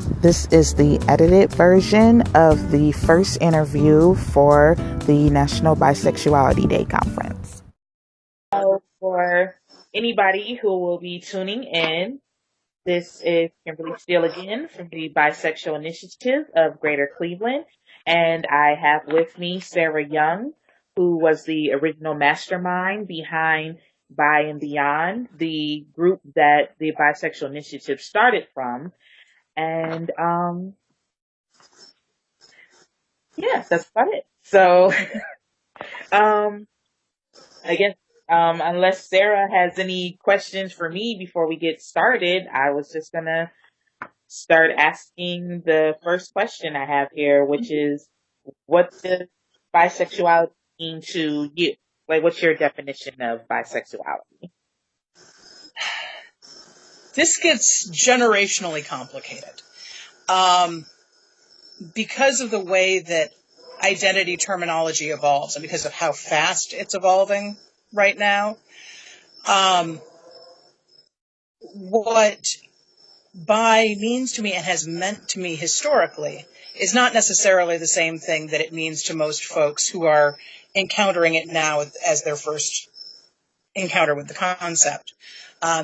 This is the edited version of the first interview for the National Bisexuality Day Conference. So for anybody who will be tuning in, this is Kimberly Steele again from the Bisexual Initiative of Greater Cleveland, and I have with me Sarah Young, who was the original mastermind behind Bi and Beyond, the group that the Bisexual Initiative started from. And yeah, that's about it. So I guess unless Sarah has any questions for me before we get started, I was just gonna start asking the first question I have here, which is, what does bisexuality mean to you? Like, what's your definition of bisexuality? This gets generationally complicated because of the way that identity terminology evolves and because of how fast it's evolving right now. What bi means to me and has meant to me historically is not necessarily the same thing that it means to most folks who are encountering it now as their first encounter with the concept.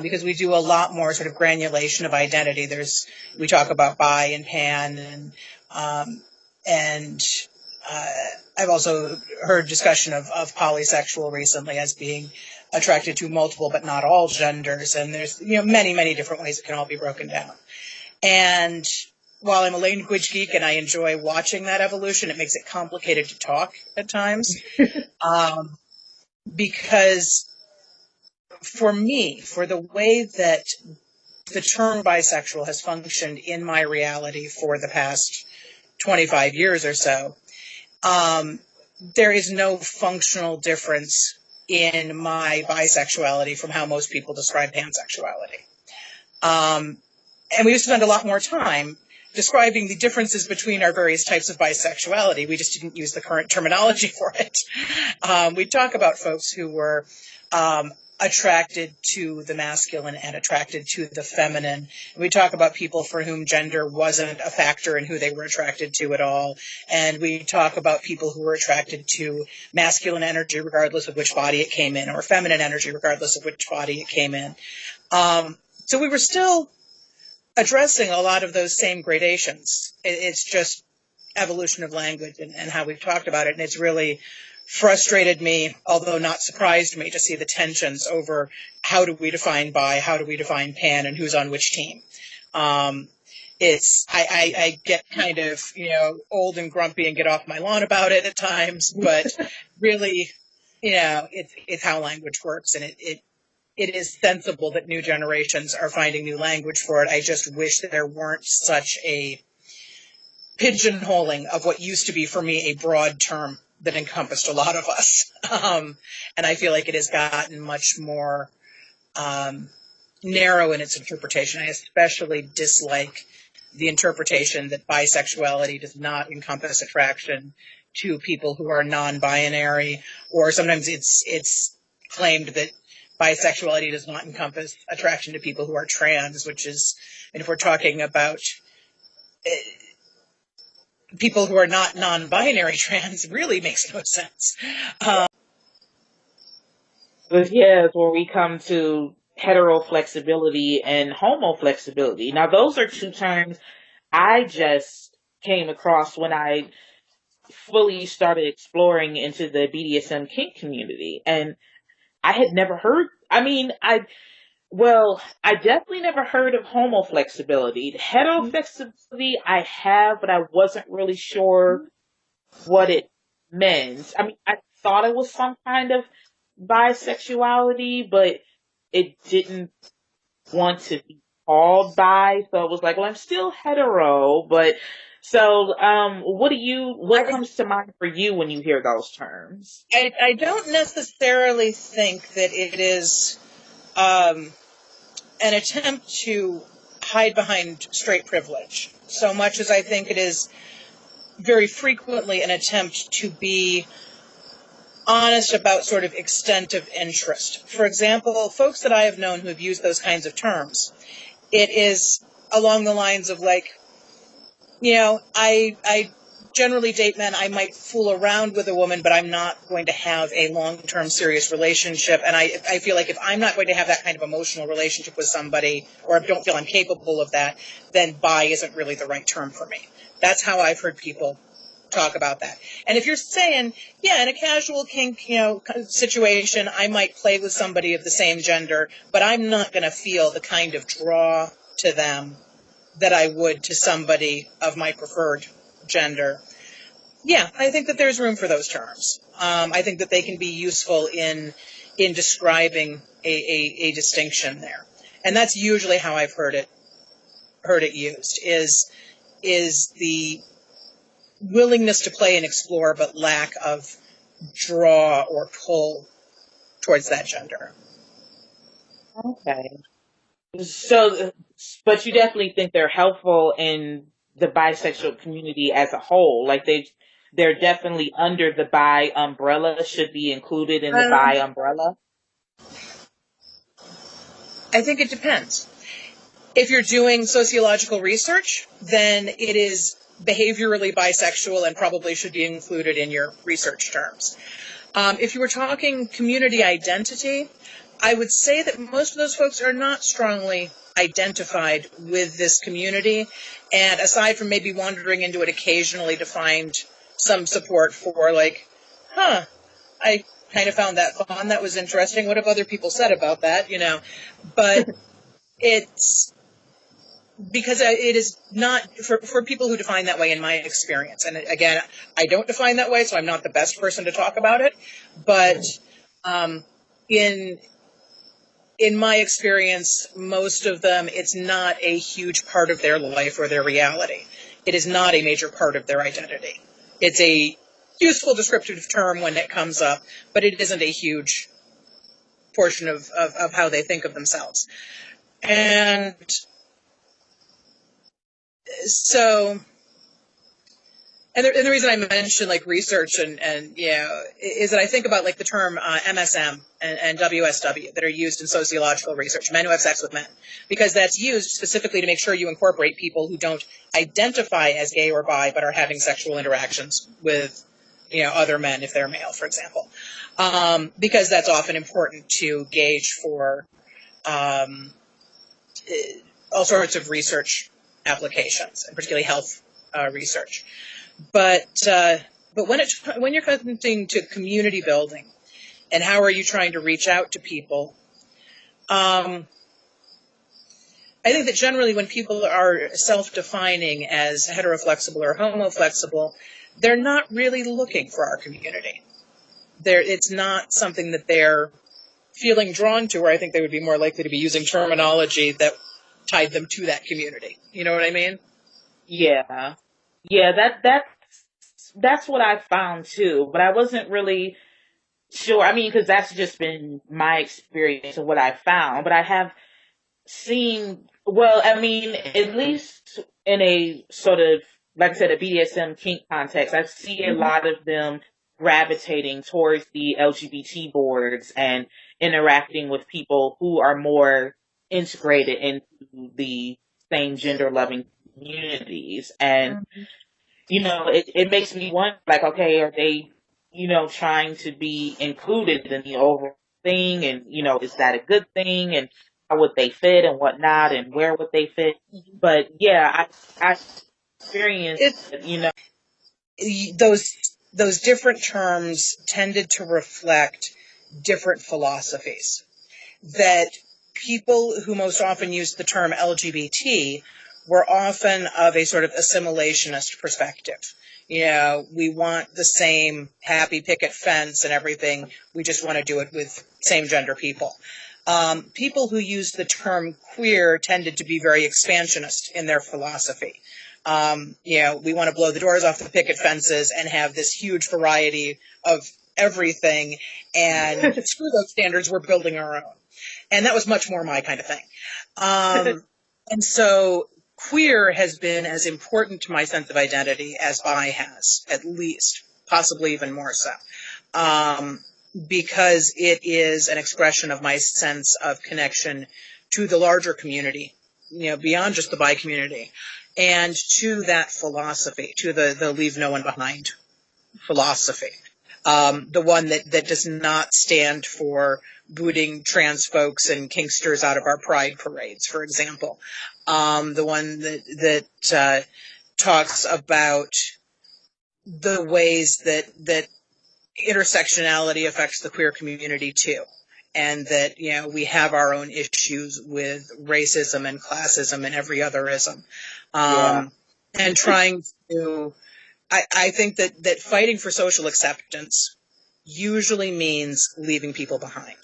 Because we do a lot more sort of granulation of identity. We talk about bi and pan, and I've also heard discussion of polysexual recently as being attracted to multiple but not all genders, and there's many, many different ways it can all be broken down. And while I'm a language geek and I enjoy watching that evolution, it makes it complicated to talk at times, because for me, for the way that the term bisexual has functioned in my reality for the past 25 years or so, there is no functional difference in my bisexuality from how most people describe pansexuality. And we used to spend a lot more time describing the differences between our various types of bisexuality. We just didn't use the current terminology for it. We'd talk about folks who were attracted to the masculine and attracted to the feminine. We talk about people for whom gender wasn't a factor in who they were attracted to at all. And we talk about people who were attracted to masculine energy regardless of which body it came in, or feminine energy regardless of which body it came in. So we were still addressing a lot of those same gradations. It's just evolution of language and how we've talked about it. And it's really frustrated me, although not surprised me, to see the tensions over how do we define bi, how do we define pan, and who's on which team. I get kind of old and grumpy and get off my lawn about it at times, but really, it's how language works, and it is sensible that new generations are finding new language for it. I just wish that there weren't such a pigeonholing of what used to be for me a broad term that encompassed a lot of us. And I feel like it has gotten much more narrow in its interpretation. I especially dislike the interpretation that bisexuality does not encompass attraction to people who are non-binary, or sometimes it's claimed that bisexuality does not encompass attraction to people who are trans, which is, and if we're talking about people who are not non-binary trans, really makes no sense. But yeah, it's where we come to hetero flexibility and homo flexibility. Now, those are two terms I just came across when I fully started exploring into the BDSM kink community. And I had never heard, I definitely never heard of homo flexibility. Hetero flexibility I have, but I wasn't really sure what it meant. I thought it was some kind of bisexuality, but it didn't want to be called bi, so it was like, well, I'm still hetero, but so what comes to mind for you when you hear those terms? I don't necessarily think that it is an attempt to hide behind straight privilege, so much as I think it is very frequently an attempt to be honest about sort of extent of interest. For example, folks that I have known who have used those kinds of terms, it is along the lines of like, I generally date men. I might fool around with a woman, but I'm not going to have a long-term serious relationship. And I feel like if I'm not going to have that kind of emotional relationship with somebody, or I don't feel I'm capable of that, then bi isn't really the right term for me. That's how I've heard people talk about that. And if you're saying, yeah, in a casual kink, situation, I might play with somebody of the same gender, but I'm not going to feel the kind of draw to them that I would to somebody of my preferred gender. Yeah, I think that there's room for those terms. I think that they can be useful in describing a distinction there, and that's usually how I've heard it used. Is the willingness to play and explore, but lack of draw or pull towards that gender. Okay. So, but you definitely think they're helpful in the bisexual community as a whole. Like they're definitely under the bi umbrella, should be included in the bi Um, umbrella. I think it depends. If you're doing sociological research, then it is behaviorally bisexual and probably should be included in your research terms. If you were talking community identity, I would say that most of those folks are not strongly identified with this community. And aside from maybe wandering into it occasionally to find some support for, like, I kind of found that fun. That was interesting. What have other people said about that? But it's because it is not for people who define that way in my experience. And again, I don't define that way, so I'm not the best person to talk about it. But in my experience, most of them, it's not a huge part of their life or their reality. It is not a major part of their identity. It's a useful descriptive term when it comes up, but it isn't a huge portion of how they think of themselves. And so, and the reason I mentioned like research and is that I think about like the term MSM and WSW that are used in sociological research, men who have sex with men, because that's used specifically to make sure you incorporate people who don't identify as gay or bi but are having sexual interactions with other men if they're male, for example, because that's often important to gauge for all sorts of research applications, and particularly health research. But when you're coming to community building, and how are you trying to reach out to people? I think that generally when people are self-defining as heteroflexible or homoflexible, they're not really looking for our community. It's not something that they're feeling drawn to, or I think they would be more likely to be using terminology that tied them to that community. You know what I mean? Yeah. Yeah, that's what I found too, but I wasn't really sure. I mean, because that's just been my experience of what I found, but I have seen, well, I mean, at least in a sort of, like I said, a BDSM kink context, I see a lot of them gravitating towards the LGBT boards and interacting with people who are more integrated into the same gender loving communities. And it makes me wonder, like, okay, are they, trying to be included in the overall thing? And, is that a good thing? And how would they fit and whatnot? And where would they fit? But yeah, I experienced, It, those different terms tended to reflect different philosophies. That people who most often used the term LGBT were often of a sort of assimilationist perspective. We want the same happy picket fence and everything. We just want to do it with same gender people. People who used the term queer tended to be very expansionist in their philosophy. We want to blow the doors off the picket fences and have this huge variety of everything, and screw those standards, we're building our own. And that was much more my kind of thing. And so queer has been as important to my sense of identity as bi has, at least, possibly even more so. Because it is an expression of my sense of connection to the larger community beyond just the bi community, and to that philosophy, to the leave no one behind philosophy. The one that does not stand for booting trans folks and kinksters out of our pride parades, for example. The one that talks about the ways that intersectionality affects the queer community too, and that we have our own issues with racism and classism and every other ism, and trying to. I think that fighting for social acceptance usually means leaving people behind.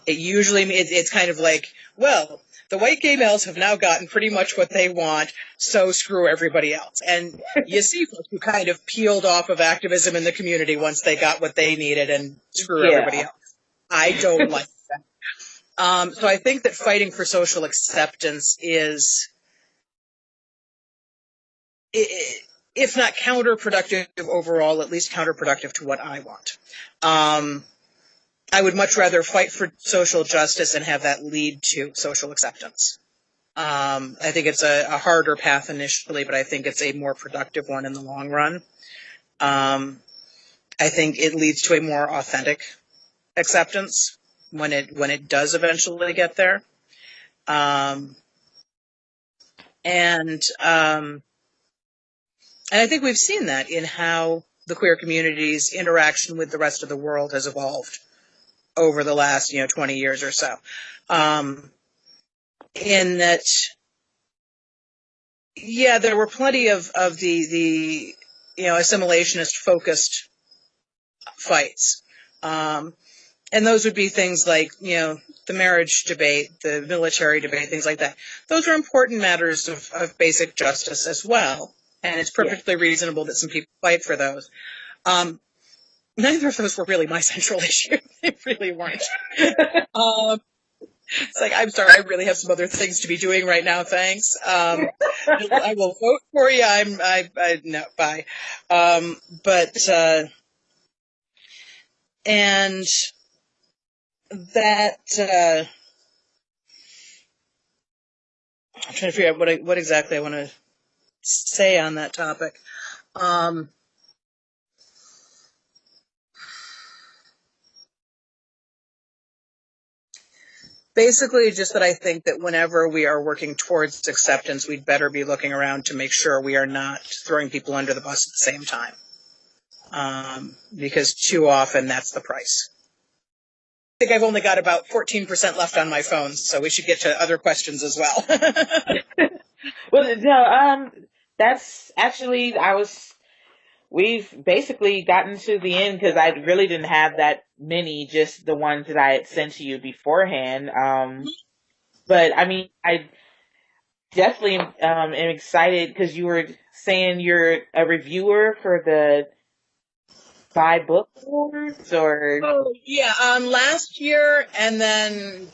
It usually it's kind of like, well, the white gay males have now gotten pretty much what they want, so screw everybody else. And you see folks who kind of peeled off of activism in the community once they got what they needed and screw everybody else. I don't like that. So I think that fighting for social acceptance is, if not counterproductive overall, at least counterproductive to what I want. I would much rather fight for social justice and have that lead to social acceptance. I think it's a harder path initially, but I think it's a more productive one in the long run. I think it leads to a more authentic acceptance when it does eventually get there. And I think we've seen that in how the queer community's interaction with the rest of the world has evolved over the last 20 years or so. In that, there were plenty of the assimilationist focused fights. And those would be things like, the marriage debate, the military debate, things like that. Those are important matters of basic justice as well. And it's perfectly reasonable that some people fight for those. Neither of those were really my central issue. They really weren't. It's like, I'm sorry, I really have some other things to be doing right now, thanks. I will vote for you. No, bye. And that, I'm trying to figure out what exactly I want to say on that topic. Basically, just that I think that whenever we are working towards acceptance, we'd better be looking around to make sure we are not throwing people under the bus at the same time. Because too often that's the price. I think I've only got about 14% left on my phone, so we should get to other questions as well. Well, no, that's actually, we've basically gotten to the end because I really didn't have that many, just the ones that I had sent to you beforehand. But I mean, I definitely am excited because you were saying you're a reviewer for the Bi Book Awards, or? Oh, yeah, last year, and then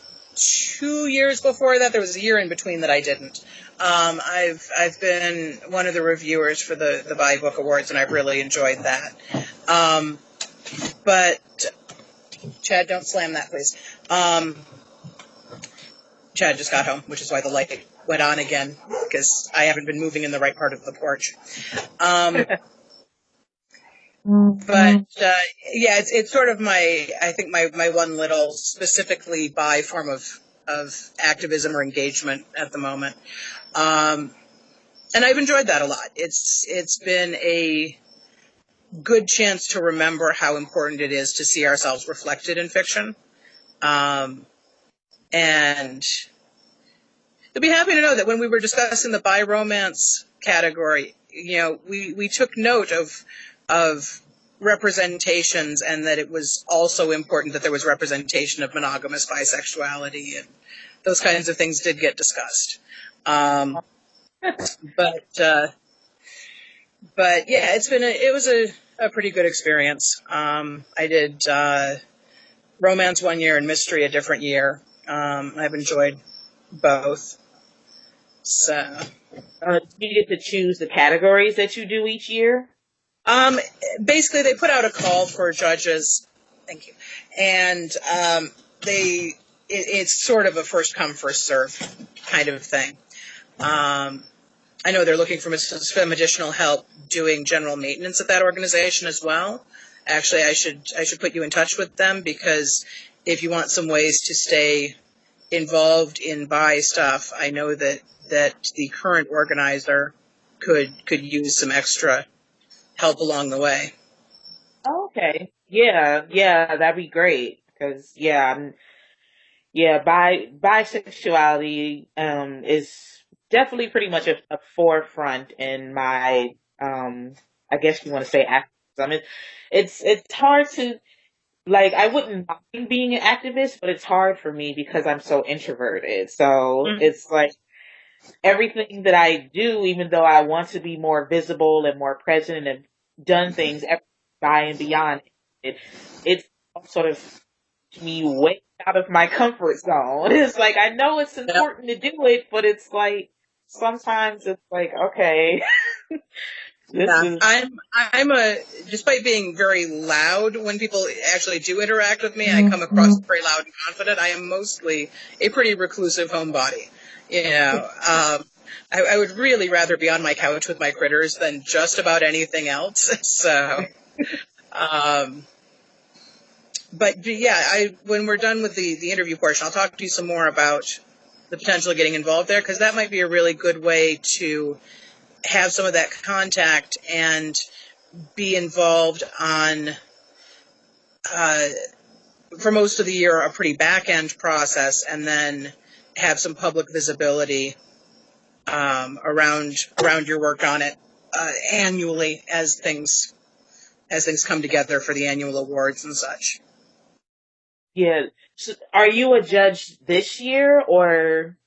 2 years before that, there was a year in between that I didn't. I've been one of the reviewers for the Bi Book Awards, and I've really enjoyed that. But Chad, don't slam that, please. Chad just got home, which is why the light went on again, because I haven't been moving in the right part of the porch. But it's sort of I think my one little specifically bi form of activism or engagement at the moment. And I've enjoyed that a lot. It's been a good chance to remember how important it is to see ourselves reflected in fiction. And you'll be happy to know that when we were discussing the bi romance category, we took note of representations, and that it was also important that there was representation of monogamous bisexuality, and those kinds of things did get discussed. But yeah, it was a pretty good experience. I did romance one year and mystery a different year. I've enjoyed both. So, you get to choose the categories that you do each year? Basically, they put out a call for judges. Thank you. And it's sort of a first come, first serve kind of thing. I know they're looking for some additional help doing general maintenance at that organization as well. Actually, I should put you in touch with them, because if you want some ways to stay involved in bi stuff, I know that the current organizer could use some extra help along the way. Okay. Yeah, that'd be great. Because bisexuality is definitely pretty much a forefront in my I guess you want to say activism. It's hard to, like, I wouldn't mind being an activist, but it's hard for me because I'm so introverted. So Mm-hmm. it's like everything that I do, even though I want to be more visible and more present and done things by and beyond it, it's sort of me way out of my comfort zone. It's like I know it's Yep. important to do it, but it's like sometimes it's like, okay, this Yeah, is I'm despite being very loud when people actually do interact with me, I come across very loud and confident. I am mostly a pretty reclusive homebody. I would really rather be on my couch with my critters than just about anything else. So, um, but yeah, when we're done with the interview portion, I'll talk to you some more about the potential of getting involved there, because that might be a really good way to have some of that contact and be involved on, for most of the year, a pretty back-end process, and then have some public visibility around your work on it annually as things come together for the annual awards and such. yeah. So are you a judge this year or?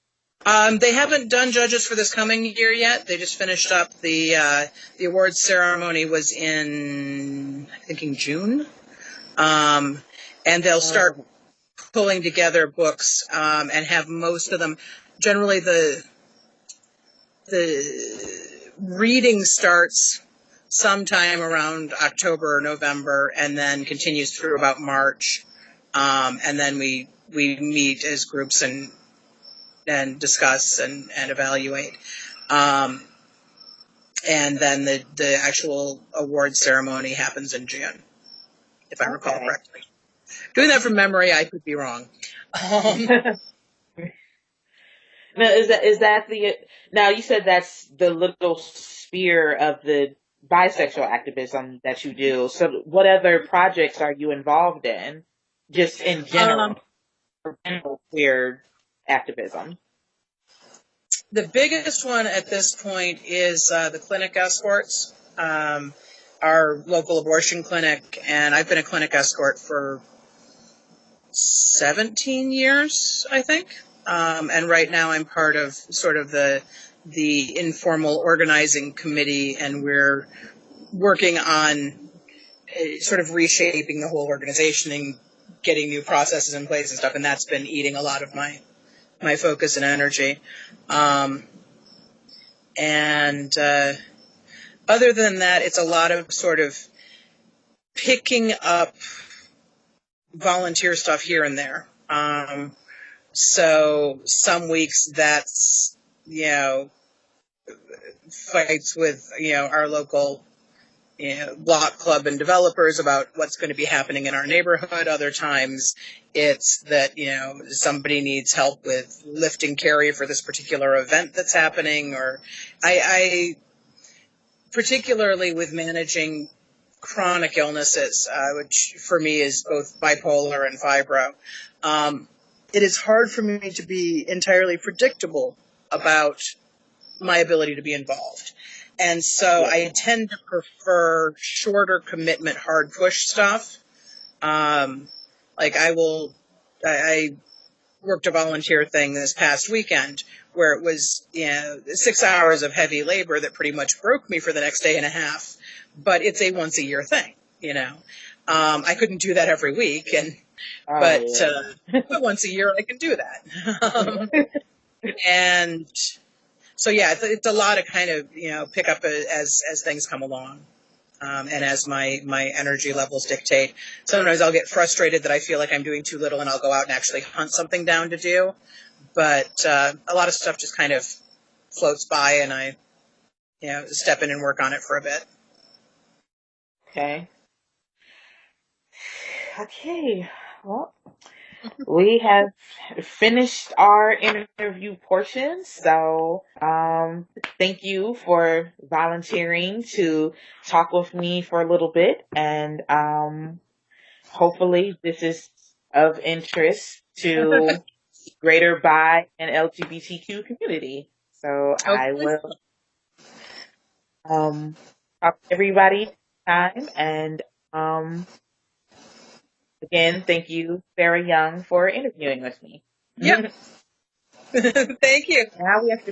They haven't done judges for this coming year yet. They just finished up the awards ceremony was in, I think, in June, and they'll start pulling together books and have most of them. Generally, the reading starts sometime around October or November, and then continues through about March, and then we meet as groups and discuss and evaluate. And then the actual award ceremony happens in June, if I recall correctly. Doing that from memory, I could be wrong. Now, is that the, now you said that's the little sphere of the bisexual activism that you do. So what other projects are you involved in? Just in general, queer activism. The biggest one at this point is the clinic escorts, our local abortion clinic, and I've been a clinic escort for 17 years, I think. And right now I'm part of sort of the informal organizing committee, and we're working on sort of reshaping the whole organization and getting new processes in place and stuff, and that's been eating a lot of my focus and energy. And other than that, it's a lot of sort of picking up volunteer stuff here and there. So some weeks that's, fights with, our local, block club and developers about what's going to be happening in our neighborhood. Other times it's that, somebody needs help with lift and carry for this particular event that's happening, or I particularly with managing chronic illnesses, which for me is both bipolar and fibro. It is hard for me to be entirely predictable about my ability to be involved. And so I tend to prefer shorter commitment, hard push stuff. Like I worked a volunteer thing this past weekend where it was, 6 hours of heavy labor that pretty much broke me for the next day and a half. But it's a once a year thing, I couldn't do that every week, but once a year I can do that. And so, it's a lot of kind of, pick up as things come along. And as my energy levels dictate. Sometimes I'll get frustrated that I feel like I'm doing too little, and I'll go out and actually hunt something down to do. But a lot of stuff just kind of floats by and I, step in and work on it for a bit. Okay. Okay. Well, we have finished our interview portion. So, thank you for volunteering to talk with me for a little bit. And, hopefully this is of interest to greater bi and LGBTQ community. So I Hopefully. will, talk to everybody next time. And, again, thank you, Sarah Young, for interviewing with me. Yep. Thank you. Now we have to